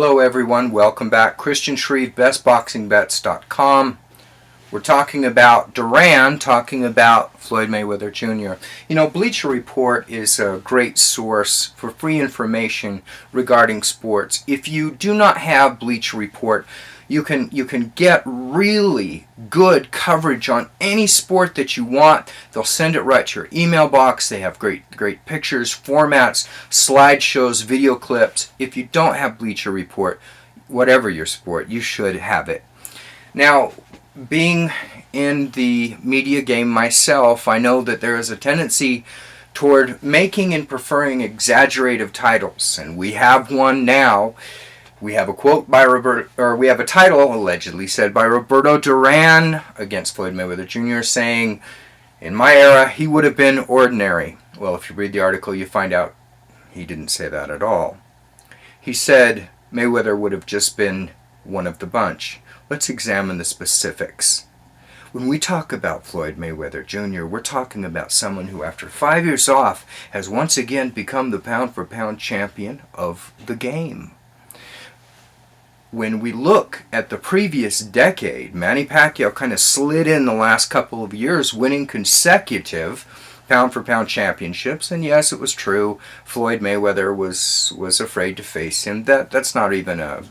Hello everyone, welcome back. Christian Shreve, bestboxingbets.com. We're talking about Duran, talking about Floyd Mayweather Jr. You know, Bleacher Report is a great source for free information regarding sports. If you do not have Bleacher Report, you can get really good coverage on any sport that you want. They'll send it right to your email box. They have great pictures, formats, slideshows, video clips. If you don't have Bleacher Report, whatever your sport, you should have it. Now, being in the media game myself, I know that there is a tendency toward making and preferring exaggerative titles, and we have one now. We have a quote by we have a title allegedly said by Roberto Duran against Floyd Mayweather Jr. saying, "In my era, he would have been ordinary." Well, if you read the article, you find out he didn't say that at all. He said Mayweather would have just been one of the bunch. Let's examine the specifics. When we talk about Floyd Mayweather Jr., we're talking about someone who, after 5 years off, has once again become the pound-for-pound champion of the game. When we look at the previous decade, Manny Pacquiao kind of slid in the last couple of years, winning consecutive pound-for-pound championships. And yes, it was true, Floyd Mayweather was afraid to face him. That's not even a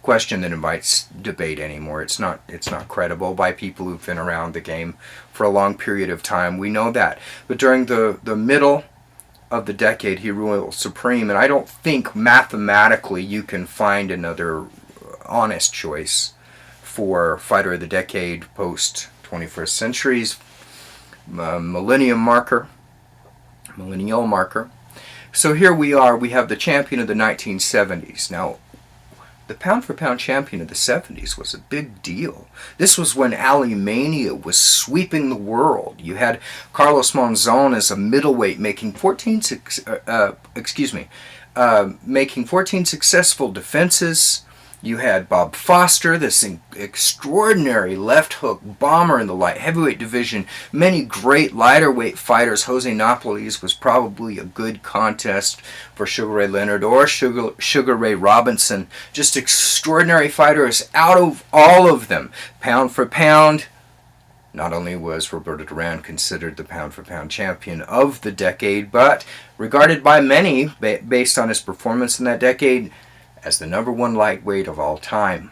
question that invites debate anymore. It's not credible by people who've been around the game for a long period of time. We know that. But during the middle of the decade, he ruled supreme, and I don't think mathematically you can find another honest choice for Fighter of the Decade post 21st century's millennial marker. So here we are, we have the champion of the 1970s. Now, the pound-for-pound champion of the 70s was a big deal. This was when Ali Mania was sweeping the world. You had Carlos Monzon as a middleweight making 14 successful defenses. You had Bob Foster, this extraordinary left hook bomber in the light heavyweight division. Many great lighter weight fighters. Jose Napoles was probably a good contest for Sugar Ray Leonard or Sugar Ray Robinson. Just extraordinary fighters. Out of all of them, pound for pound, not only was Roberto Duran considered the pound-for-pound champion of the decade, but regarded by many, based on his performance in that decade, as the #1 lightweight of all time.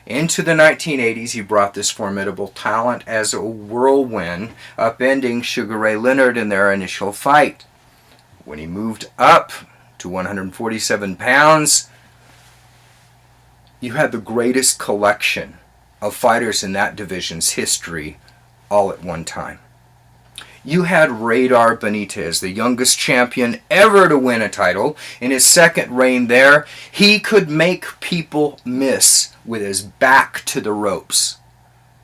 Into the 1980s, he brought this formidable talent as a whirlwind, upending Sugar Ray Leonard in their initial fight. When he moved up to 147 pounds, you had the greatest collection of fighters in that division's history all at one time. You had Radar Benitez, the youngest champion ever to win a title. In his second reign there, he could make people miss with his back to the ropes.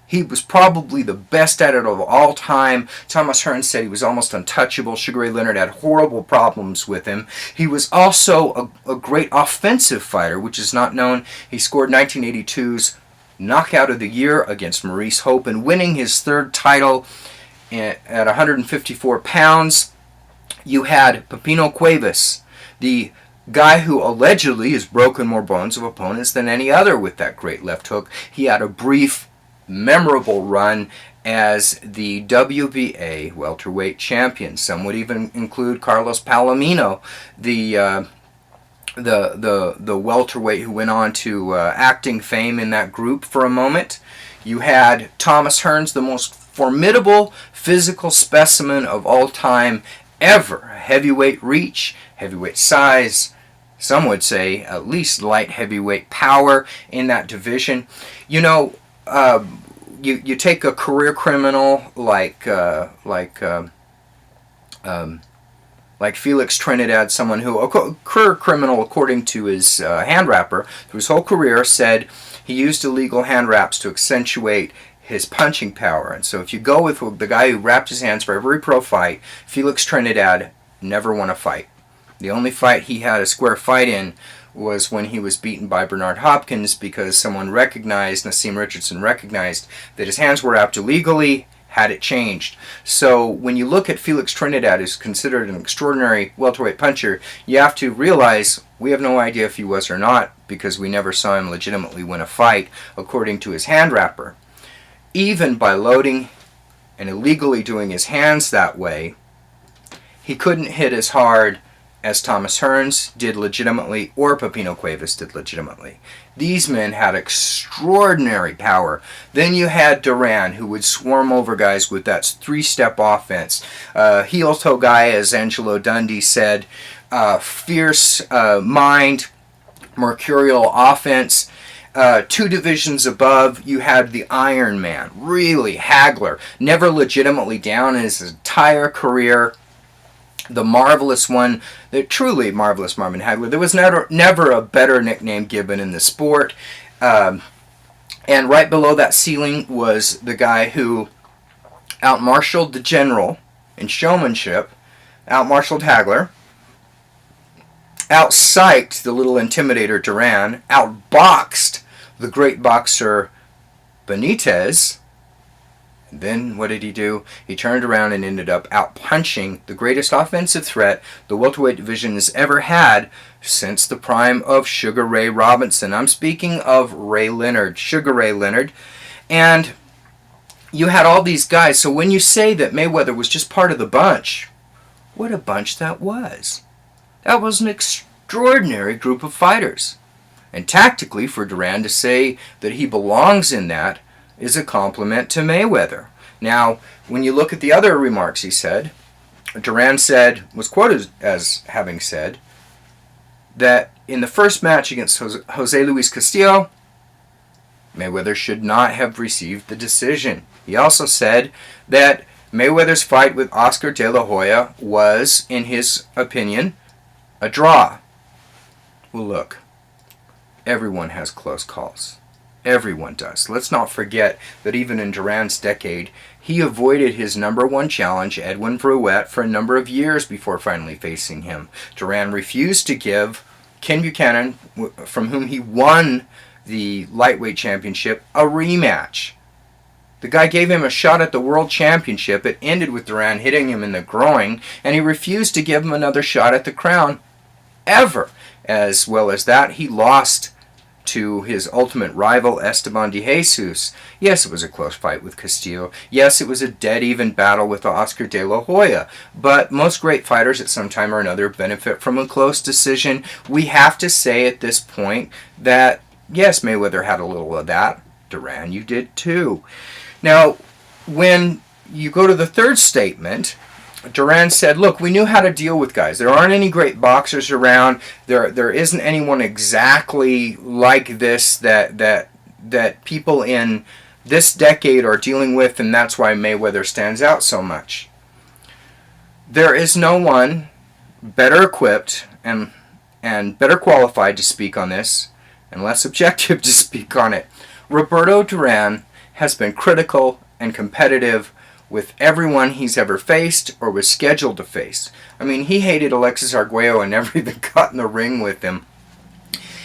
He was probably the best at it of all time. Thomas Hearns said he was almost untouchable. Sugar Ray Leonard had horrible problems with him. He was also a great offensive fighter, which is not known. He scored 1982's Knockout of the Year against Maurice Hope and winning his third title at 154 pounds. You had Pepino Cuevas, the guy who allegedly has broken more bones of opponents than any other with that great left hook. He had a brief, memorable run as the WBA welterweight champion. Some would even include Carlos Palomino, the welterweight who went on to acting fame in that group for a moment. You had Thomas Hearns, the most formidable physical specimen of all time ever. Heavyweight reach, heavyweight size, some would say at least light heavyweight power in that division. You know, you take a career criminal like Felix Trinidad, someone who, a career criminal according to his hand wrapper, through his whole career, said he used illegal hand wraps to accentuate his punching power. And so if you go with the guy who wrapped his hands for every pro fight, Felix Trinidad never won a fight. The only fight he had a square fight in was when he was beaten by Bernard Hopkins because someone recognized, Nassim Richardson recognized, that his hands were wrapped illegally, had it changed. So when you look at Felix Trinidad, who's considered an extraordinary welterweight puncher, you have to realize we have no idea if he was or not, because we never saw him legitimately win a fight according to his hand wrapper. Even by loading and illegally doing his hands that way, he couldn't hit as hard as Thomas Hearns did legitimately, or Pepino Cuevas did legitimately. These men had extraordinary power. Then you had Duran, who would swarm over guys with that three-step offense. Heel toe guy, as Angelo Dundee said, fierce mind, mercurial offense. Two divisions above, you had the Iron Man, really haggler, never legitimately down in his entire career. The marvelous one, the truly marvelous Marvin Hagler. There was never a better nickname given in the sport. And right below that ceiling was the guy who outmarshaled the general in showmanship, outmarshaled Hagler, outpsyched the little intimidator Duran, outboxed the great boxer Benitez. And then what did he do? He turned around and ended up out-punching the greatest offensive threat the welterweight division has ever had since the prime of Sugar Ray Robinson. I'm speaking of Ray Leonard, Sugar Ray Leonard. And you had all these guys. So when you say that Mayweather was just part of the bunch, what a bunch that was. That was an extraordinary group of fighters. And tactically, for Duran to say that he belongs in that is a compliment to Mayweather. Now, when you look at the other remarks he said, Duran was quoted as having said that in the first match against Jose Luis Castillo, Mayweather should not have received the decision. He also said that Mayweather's fight with Oscar De La Hoya was, in his opinion, a draw. Well, look, everyone has close calls. Everyone does. Let's not forget that even in Duran's decade, he avoided his number one challenge, Edwin Brouet, for a number of years before finally facing him. Duran refused to give Ken Buchanan, from whom he won the lightweight championship, a rematch. The guy gave him a shot at the world championship. It ended with Duran hitting him in the groin, and he refused to give him another shot at the crown, ever. As well as that, he lost to his ultimate rival, Esteban de Jesus. Yes, it was a close fight with Castillo. Yes, it was a dead-even battle with Oscar De La Hoya. But most great fighters at some time or another benefit from a close decision. We have to say at this point that, yes, Mayweather had a little of that. Duran, you did too. Now, when you go to the third statement, Duran said, look, we knew how to deal with guys. There aren't any great boxers around. There isn't anyone exactly like this that people in this decade are dealing with, and that's why Mayweather stands out so much. There is no one better equipped and better qualified to speak on this, and less objective to speak on it. Roberto Duran has been critical and competitive with everyone he's ever faced or was scheduled to face. I mean, he hated Alexis Arguello and never even got in the ring with him.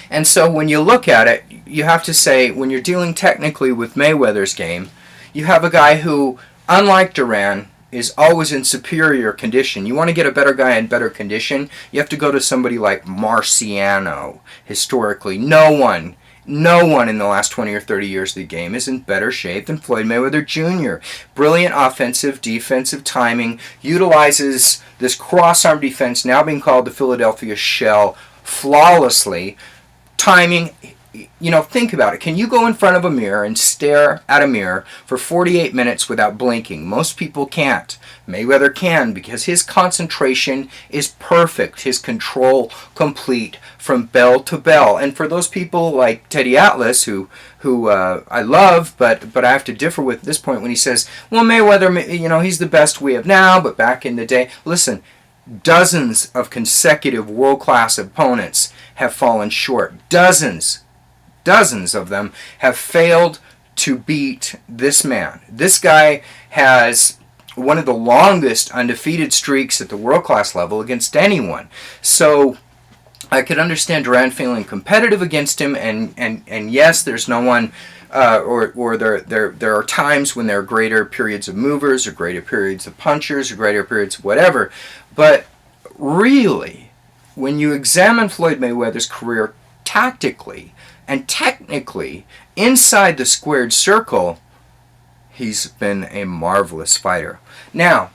And so when you look at it, you have to say, when you're dealing technically with Mayweather's game, you have a guy who, unlike Duran, is always in superior condition. You want to get a better guy in better condition, you have to go to somebody like Marciano. Historically, no one in the last 20 or 30 years of the game is in better shape than Floyd Mayweather Jr. Brilliant offensive, defensive timing, utilizes this cross-arm defense, now being called the Philadelphia Shell, flawlessly. Timing, think about it. Can you go in front of a mirror and stare at a mirror for 48 minutes without blinking? Most people can't. Mayweather can, because his concentration is perfect, his control complete from bell to bell. And for those people like Teddy Atlas, who I love, but I have to differ with at this point when he says, well, Mayweather, he's the best we have now, but back in the day, listen, dozens of consecutive world-class opponents have fallen short. Dozens of them have failed to beat this man. This guy has one of the longest undefeated streaks at the world-class level against anyone. So I could understand Duran feeling competitive against him, and yes, there's no one or there are times when there are greater periods of movers or greater periods of punchers or greater periods of whatever. But really, when you examine Floyd Mayweather's career tactically and technically inside the squared circle, he's been a marvelous fighter. Now,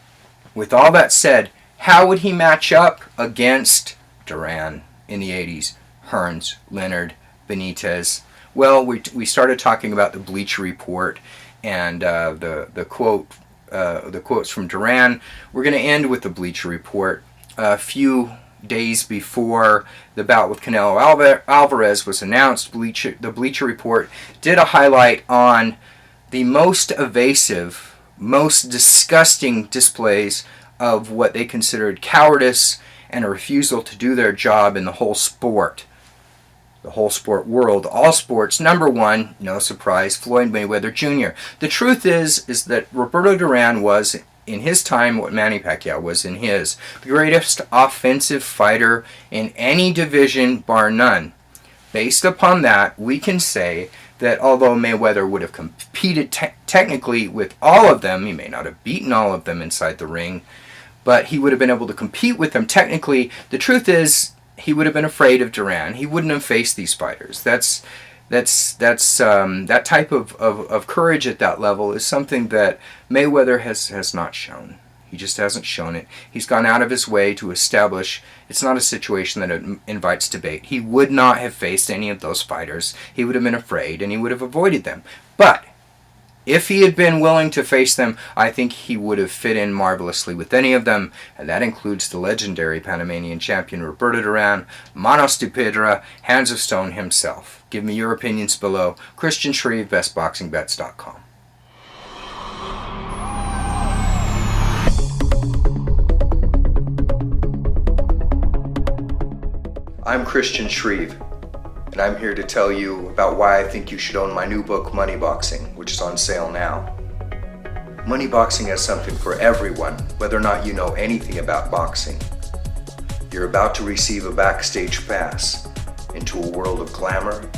with all that said, how would he match up against Duran in the 80s? Hearns, Leonard, Benitez. Well, we started talking about the Bleacher Report and the quotes from Duran. We're going to end with the Bleacher Report. A few days before the bout with Canelo Alvarez was announced, the Bleacher Report did a highlight on the most evasive, most disgusting displays of what they considered cowardice and a refusal to do their job in the whole sport. The whole sport world, all sports. Number one, no surprise, Floyd Mayweather Jr. The truth is that Roberto Duran was, in his time, what Manny Pacquiao was in his. The greatest offensive fighter in any division, bar none. Based upon that, we can say that although Mayweather would have competed technically with all of them, he may not have beaten all of them inside the ring, but he would have been able to compete with them technically. The truth is, he would have been afraid of Duran. He wouldn't have faced these fighters. That type of courage at that level is something that Mayweather has not shown. He just hasn't shown it. He's gone out of his way to establish it's not a situation that invites debate. He would not have faced any of those fighters. He would have been afraid and he would have avoided them. But if he had been willing to face them, I think he would have fit in marvelously with any of them, and that includes the legendary Panamanian champion Roberto Duran, Manos de Piedra, Hands of Stone himself. Give me your opinions below. Christian Shreve, bestboxingbets.com. I'm Christian Shreve, and I'm here to tell you about why I think you should own my new book, Money Boxing, which is on sale now. Money Boxing has something for everyone, whether or not you know anything about boxing. You're about to receive a backstage pass into a world of glamour,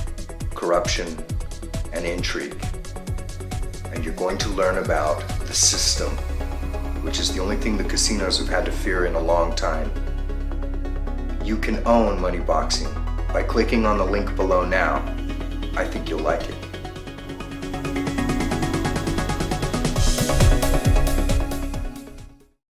corruption, and intrigue. And you're going to learn about the system, which is the only thing the casinos have had to fear in a long time. You can own Money Boxing by clicking on the link below now. I think you'll like it.